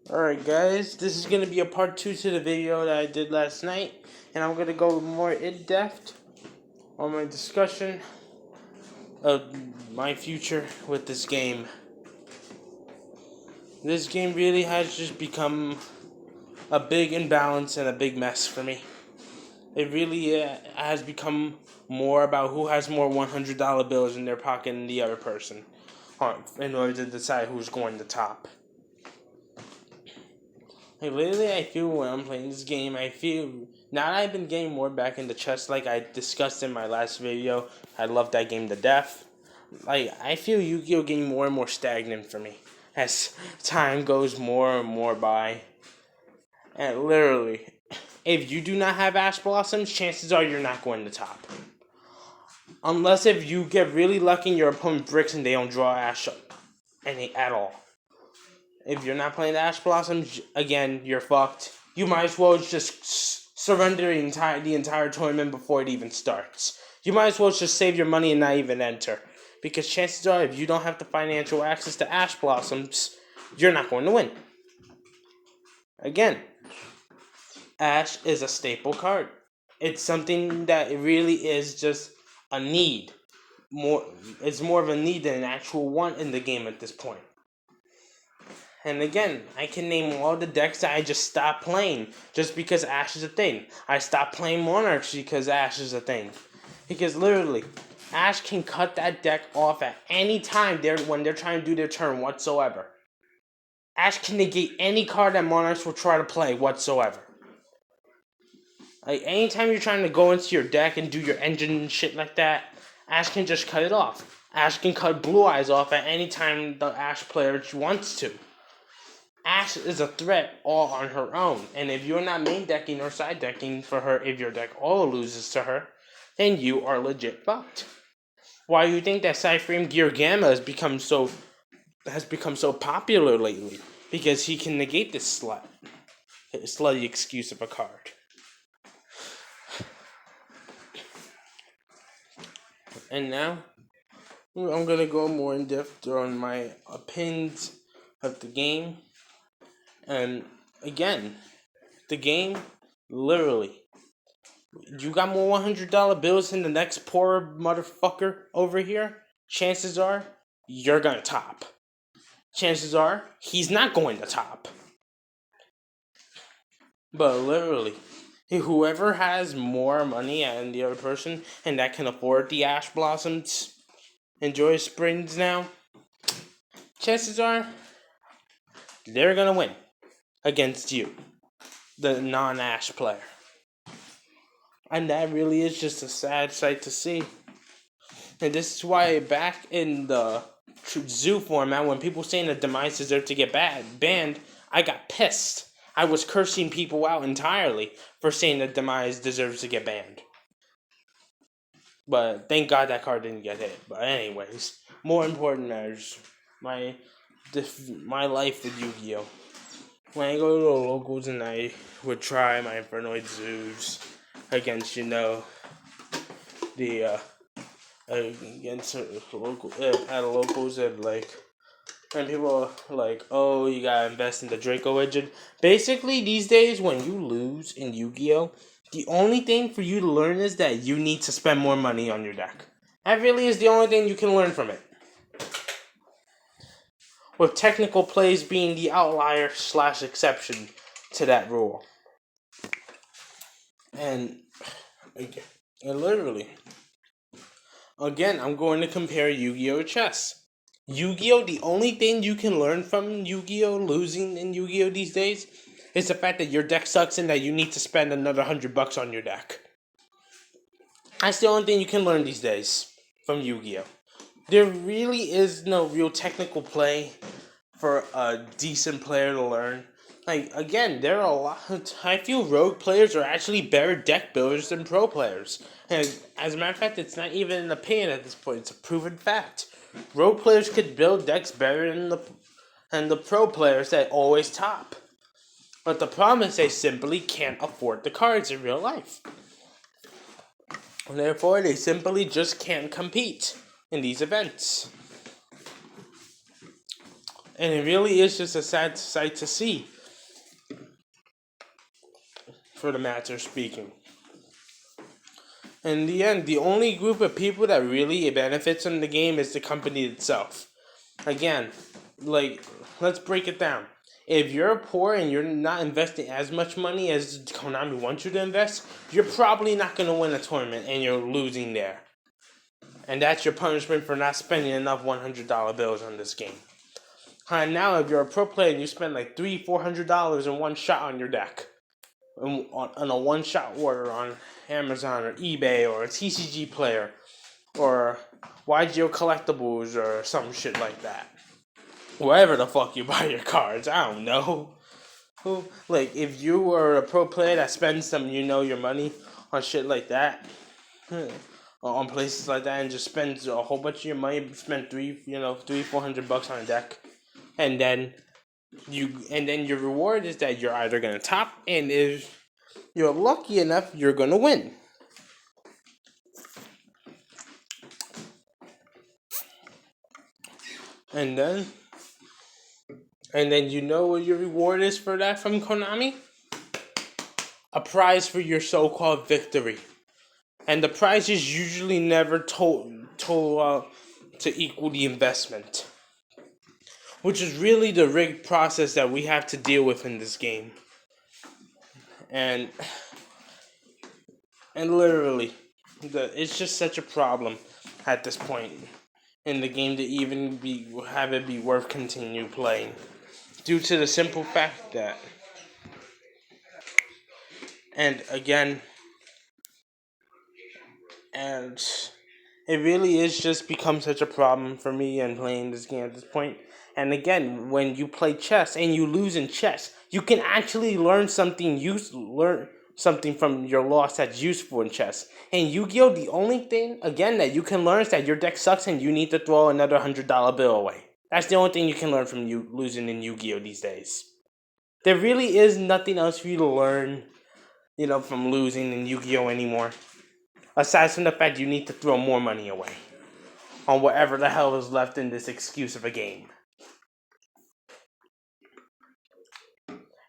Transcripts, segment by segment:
Alright guys, this is going to be a part 2 to the video that I did last night, and I'm going to go more in-depth on my discussion of my future with this game. This game really has just become a big imbalance and a big mess for me. It really has become more about who has more $100 bills in their pocket than the other person, in order to decide who's going to top. Like, literally, I feel when I'm playing this game, I feel, now that I've been getting more back into chess, like I discussed in my last video, I love that game to death. Like, I feel Yu-Gi-Oh! Getting more and more stagnant for me as time goes more and more by. And literally, if you do not have Ash Blossoms, chances are you're not going to top. Unless if you get really lucky and your opponent bricks and they don't draw Ash at all. If you're not playing the Ash Blossoms, again, you're fucked. You might as well just surrender the entire tournament before it even starts. You might as well just save your money and not even enter. Because chances are, if you don't have the financial access to Ash Blossoms, you're not going to win. Again, Ash is a staple card. It's something that it really is just a need. It's more of a need than an actual want in the game at this point. And again, I can name all the decks that I just stopped playing just because Ash is a thing. I stopped playing Monarchs because Ash is a thing. Because literally, Ash can cut that deck off at any time when they're trying to do their turn whatsoever. Ash can negate any card that Monarchs will try to play whatsoever. Like, anytime you're trying to go into your deck and do your engine and shit like that, Ash can just cut it off. Ash can cut Blue Eyes off at any time the Ash player wants to. Ash is a threat all on her own, and if you're not main decking or side decking for her, if your deck all loses to her, then you are legit fucked. Why do you think that Cyframe Gear Gamma has become so popular lately? Because he can negate this slutty excuse of a card. And now, I'm gonna go more in depth on my opinions of the game. And again, the game, literally, you got more $100 bills than the next poor motherfucker over here, chances are you're gonna top. Chances are he's not going to top. But literally, whoever has more money than the other person and that can afford the Ash Blossoms and Joy Springs now, chances are they're gonna win against you, the non-Ash player. And that really is just a sad sight to see. And this is why back in the Zoo format, when people saying that Demise deserved to get banned, I got pissed. I was cursing people out entirely for saying that Demise deserves to get banned. But thank God that card didn't get hit. But anyways, more important matters. My life with Yu-Gi-Oh! When I go to the locals and I would try my Infernoid Zoos against, the against locals and and people are like, oh, you gotta invest in the Draco engine. Basically, these days when you lose in Yu-Gi-Oh, the only thing for you to learn is that you need to spend more money on your deck. That really is the only thing you can learn from it. With technical plays being the outlier / exception to that rule. And literally, again, I'm going to compare Yu-Gi-Oh! Chess. Yu-Gi-Oh! The only thing you can learn from Yu-Gi-Oh! Losing in Yu-Gi-Oh! These days is the fact that your deck sucks and that you need to spend another $100 on your deck. That's the only thing you can learn these days from Yu-Gi-Oh! There really is no real technical play for a decent player to learn. Like, again, there are a lot. I feel rogue players are actually better deck builders than pro players. And as a matter of fact, it's not even an opinion at this point, it's a proven fact. Rogue players could build decks better than the pro players that always top. But the problem is they simply can't afford the cards in real life. And therefore, they simply just can't compete in these events. And it really is just a sad sight to see. for the matter speaking. In the end, the only group of people that really benefits from the game is the company itself. Again, let's break it down. If you're poor and you're not investing as much money as Konami wants you to invest, you're probably not going to win a tournament and you're losing there. And that's your punishment for not spending enough $100 bills on this game. And now, if you're a pro player and you spend like $300-$400 in one shot on your deck, on a one-shot order on Amazon or eBay or a TCG Player or YGO Collectibles or some shit like that. Wherever the fuck you buy your cards, I don't know. Like, if you are a pro player that spends your money on shit like that, on places like that, and just spends a whole bunch of your money, spend $300-$400 on a deck, and then your reward is that you're either gonna top, and if you're lucky enough, you're gonna win. And then you know what your reward is for that from Konami? A prize for your so-called victory. And the prize is usually never told to equal the investment. Which is really the rigged process that we have to deal with in this game. And literally, it's just such a problem at this point in the game to even have it be worth continue playing. Due to the simple fact that, and it really is just become such a problem for me in playing this game at this point. And again, when you play chess and you lose in chess, you can actually learn something from your loss that's useful in chess. And Yu-Gi-Oh! The only thing, again, that you can learn is that your deck sucks and you need to throw another $100 bill away. That's the only thing you can learn from you losing in Yu-Gi-Oh! These days. There really is nothing else for you to learn, from losing in Yu-Gi-Oh! Anymore. Aside from the fact you need to throw more money away on whatever the hell is left in this excuse of a game.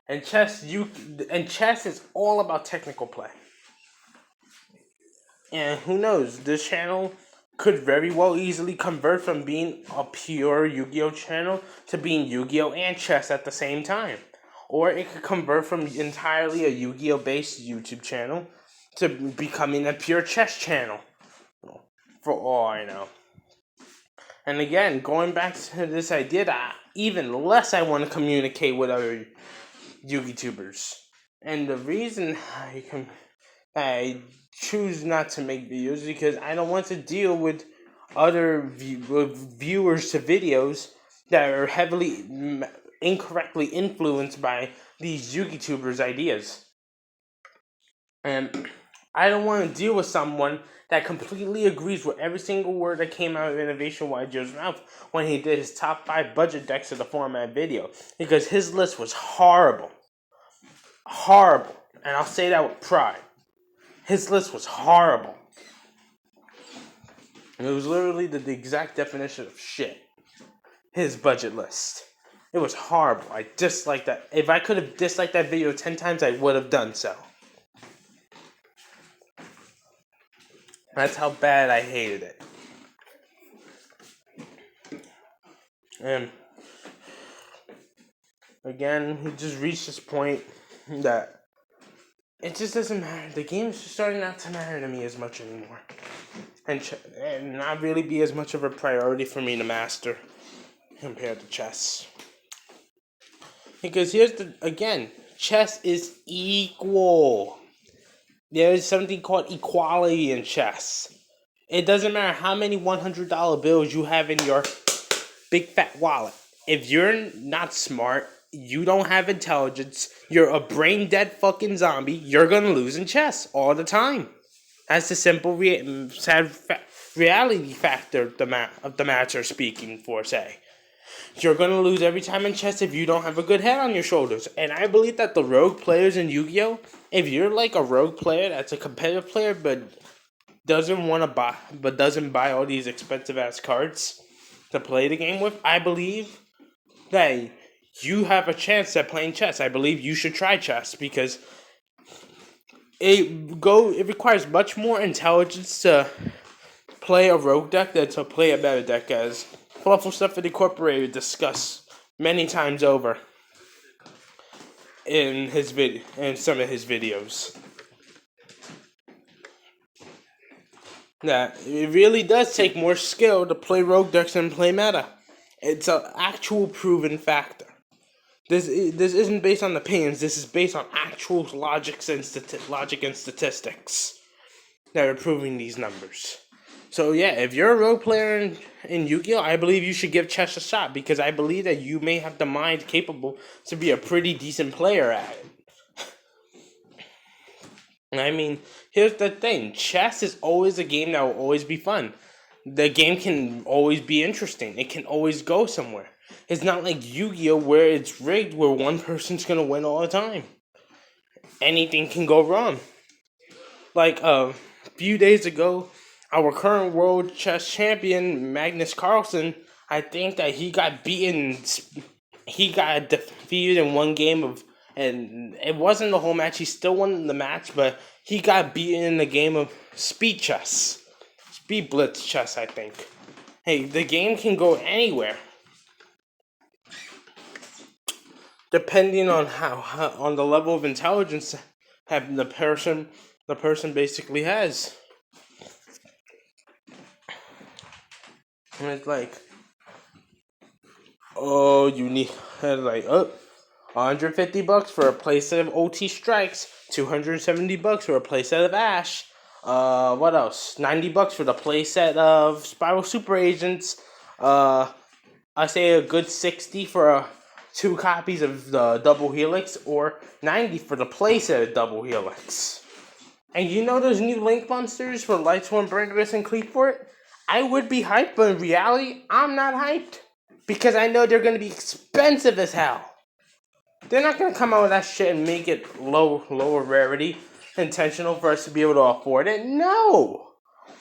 And chess is all about technical play. And who knows, this channel could very well easily convert from being a pure Yu-Gi-Oh! Channel to being Yu-Gi-Oh! And chess at the same time. Or it could convert from entirely a Yu-Gi-Oh! Based YouTube channel to becoming a pure chess channel. For all I know. And again, going back to this idea that even less I want to communicate with other YouTubers. And the reason I choose not to make videos is because I don't want to deal with other viewers to videos that are heavily incorrectly influenced by these YouTubers' ideas. And I don't want to deal with someone that completely agrees with every single word that came out of Innovation YGO's mouth when he did his top 5 budget decks of the format video. Because his list was horrible. Horrible. And I'll say that with pride. His list was horrible. It was literally the exact definition of shit. His budget list. It was horrible. I disliked that. If I could have disliked that video 10 times, I would have done so. That's how bad I hated it. And again, he just reached this point that it just doesn't matter. The game is just starting not to matter to me as much anymore. And not really be as much of a priority for me to master compared to chess. Because chess is equal. There is something called equality in chess. It doesn't matter how many $100 bills you have in your big fat wallet. If you're not smart, you don't have intelligence, you're a brain dead fucking zombie, you're gonna lose in chess all the time. That's the simple sad reality factor of the matter speaking for, say. You're going to lose every time in chess if you don't have a good head on your shoulders. And I believe that the rogue players in Yu-Gi-Oh!, if you're like a rogue player that's a competitive player but doesn't buy all these expensive ass cards to play the game with, I believe that you have a chance at playing chess. I believe you should try chess because It requires much more intelligence to play a rogue deck than to play a meta deck, as Fluffle Stuff Incorporated discussed many times over in some of his videos. That it really does take more skill to play rogue decks than play meta. It's an actual proven factor. This isn't based on opinions. This is based on actual logic and statistics that are proving these numbers. So yeah, if you're a rogue player in Yu-Gi-Oh, I believe you should give chess a shot, because I believe that you may have the mind capable to be a pretty decent player at it. I mean, here's the thing. Chess is always a game that will always be fun. The game can always be interesting. It can always go somewhere. It's not like Yu-Gi-Oh! Where it's rigged, where one person's gonna win all the time. Anything can go wrong. Like a few days ago, our current world chess champion, Magnus Carlsen, I think that he got beaten. He got defeated in one game of, and it wasn't the whole match. He still won the match, but he got beaten in the game of speed chess, speed blitz chess, I think. Hey, the game can go anywhere, depending on how on the level of intelligence have the person basically has. And it's like, oh, you need like $150 for a playset of OT Strikes, $270 for a playset of Ash. What else? $90 for the playset of Spiral Super Agents. I say a good $60 for 2 copies of the Double Helix, or $90 for the playset of Double Helix. And you know those new Link monsters for Lightsworn, Brandigus, and Cleatfort? I would be hyped, but in reality, I'm not hyped. Because I know they're going to be expensive as hell. They're not going to come out with that shit and make it lower rarity, intentional for us to be able to afford it. No!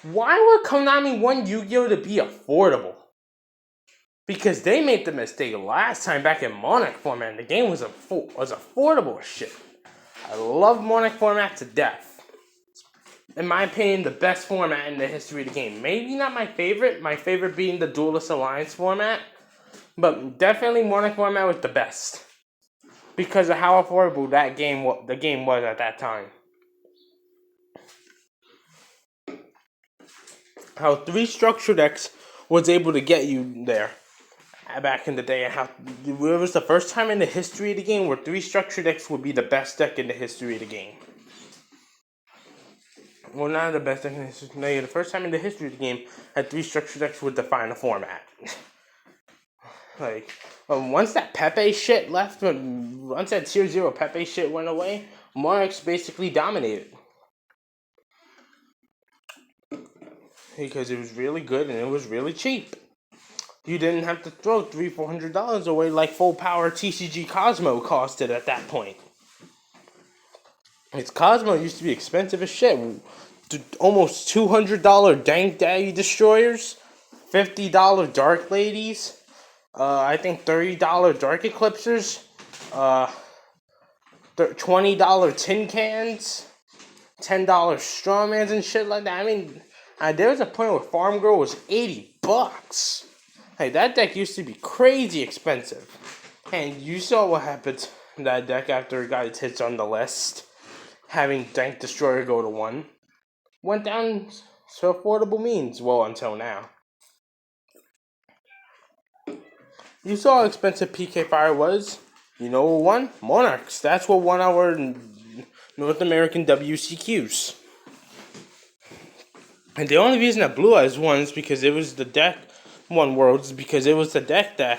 Why would Konami want Yu-Gi-Oh! To be affordable? Because they made the mistake last time back in Monarch format, and the game was affordable as shit. I love Monarch format to death. In my opinion, the best format in the history of the game. Maybe not my favorite being the Duelist Alliance format, but definitely Monarch format was the best, because of how affordable the game was at that time. How 3 structure decks was able to get you there back in the day, and how it was the first time in the history of the game where 3 structure decks would be the best deck in the history of the game. Well, not the best deck in the history. No, the first time in the history of the game that 3 structure decks would define a format. Like, once that Pepe shit left, once that Tier 0 Pepe shit went away, Monarchs basically dominated. Because it was really good and it was really cheap. You didn't have to throw $300-$400 away like full power TCG Cosmo costed at that point. Its Cosmo used to be expensive as shit. Almost $200 Dank Daddy Destroyers, $50 Dark Ladies, I think $30 Dark Eclipsers, $20 Tin Cans, $10 Strawmans and shit like that. I mean, there was a point where Farm Girl was $80. Hey, that deck used to be crazy expensive. And you saw what happened to that deck after it got its hits on the list. Having Dank Destroyer go to 1. Went down to affordable means. Well, until now. You saw how expensive PK Fire was. You know what won? Monarchs. That's what won our North American WCQs. And the only reason that Blue Eyes won is because it was the deck won Worlds, because it was the deck that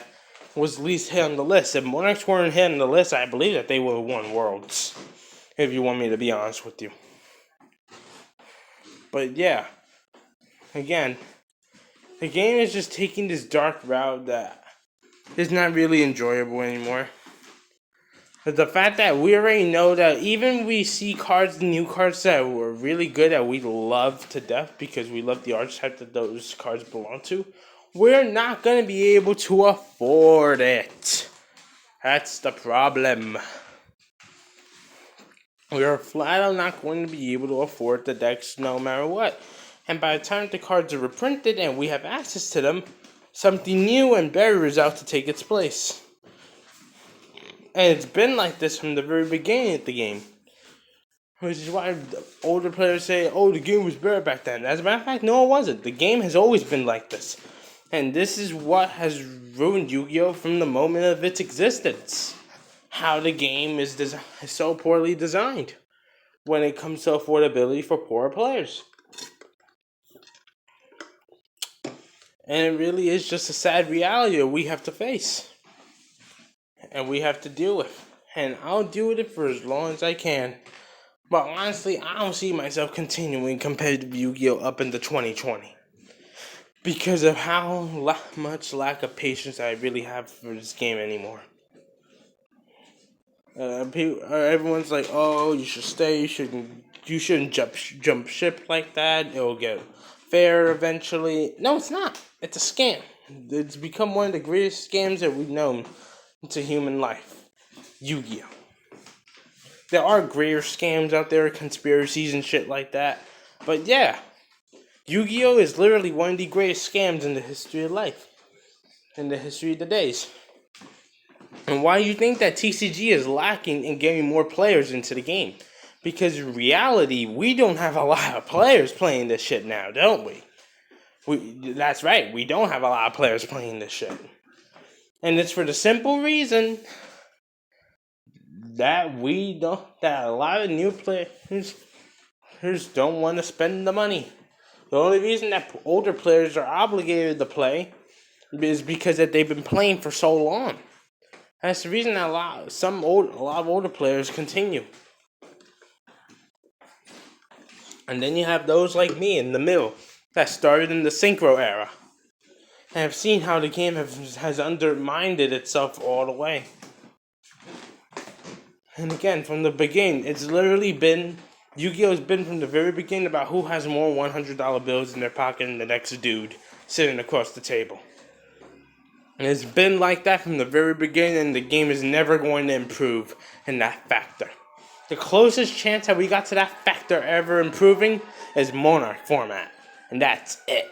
was least hit on the list. If Monarchs weren't hit on the list, I believe that they would have won Worlds. If you want me to be honest with you. But yeah. Again, the game is just taking this dark route that is not really enjoyable anymore. But the fact that we already know that even we see cards, new cards that were really good that we love to death because we love the archetype that those cards belong to, we're not going to be able to afford it. That's the problem. We are flat out not going to be able to afford the decks no matter what. And by the time the cards are reprinted and we have access to them, something new and better is out to take its place. And it's been like this from the very beginning of the game. Which is why older players say, oh, the game was better back then. As a matter of fact, no, it wasn't. The game has always been like this. And this is what has ruined Yu-Gi-Oh! From the moment of its existence. How the game is so poorly designed when it comes to affordability for poorer players. And it really is just a sad reality that we have to face. And we have to deal with. And I'll deal with it for as long as I can. But honestly, I don't see myself continuing competitive Yu-Gi-Oh! Up into 2020. Because of how much lack of patience I really have for this game anymore. Everyone's like, "Oh, you should stay. You shouldn't jump ship like that. It'll get fair eventually." No, it's not. It's a scam. It's become one of the greatest scams that we've known to human life. Yu-Gi-Oh! There are greater scams out there, conspiracies and shit like that. But yeah, Yu-Gi-Oh! Is literally one of the greatest scams in the history of life. In the history of the days. And why do you think that TCG is lacking in getting more players into the game? Because in reality, we don't have a lot of players playing this shit now, don't we? That's right, we don't have a lot of players playing this shit. And it's for the simple reason that a lot of new players don't want to spend the money. The only reason that older players are obligated to play is because that they've been playing for so long. That's the reason that a lot of older players continue. And then you have those like me in the middle that started in the Synchro era and have seen how the game has undermined itself all the way. And again, from the beginning, it's literally been Yu-Gi-Oh! Has been from the very beginning about who has more $100 bills in their pocket than the next dude sitting across the table. And it's been like that from the very beginning, and the game is never going to improve in that factor. The closest chance that we got to that factor ever improving is Monarch format. And that's it.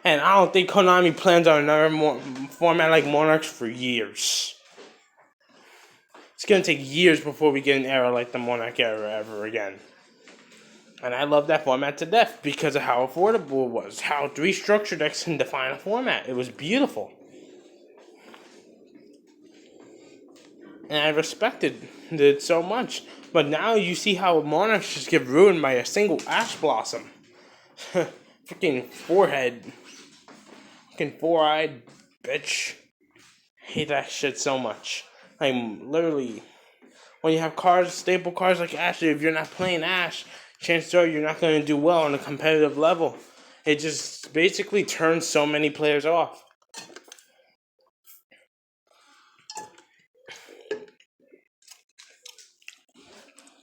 And I don't think Konami plans on another format like Monarchs for years. It's going to take years before we get an era like the Monarch era ever again. And I love that format to death because of how affordable it was. How 3 structure decks can define a format. It was beautiful. And I respected it so much. But now you see how Monarchs just get ruined by a single Ash Blossom. Freaking forehead. Freaking four-eyed bitch. Hate that shit so much. I'm literally... When you have staple cards like Ash, if you're not playing Ash, chances are you're not going to do well on a competitive level. It just basically turns so many players off.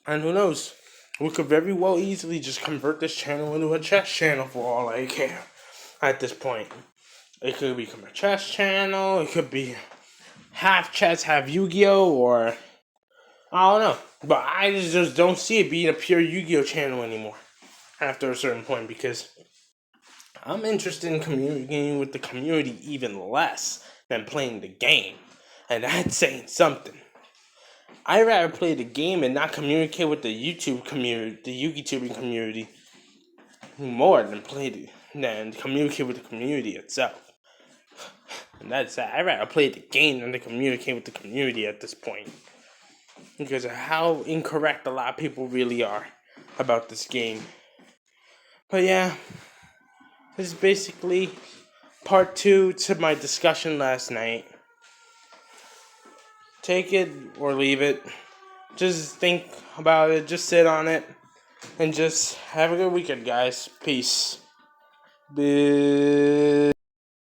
And who knows? We could very well easily just convert this channel into a chess channel for all I care at this point. It could become a chess channel. It could be half chess, half Yu-Gi-Oh! Or I don't know. But I just don't see it being a pure Yu-Gi-Oh! Channel anymore after a certain point because I'm interested in communicating with the community even less than playing the game. And that's saying something. I'd rather play the game and not communicate with the YouTube community, the Yu-Gi-Tubing community, more than communicate with the community itself. And that's that. I'd rather play the game than to communicate with the community at this point. Because of how incorrect a lot of people really are about this game. But yeah, this is basically part 2 to my discussion last night. Take it or leave it. Just think about it. Just sit on it. And just have a good weekend, guys. Peace.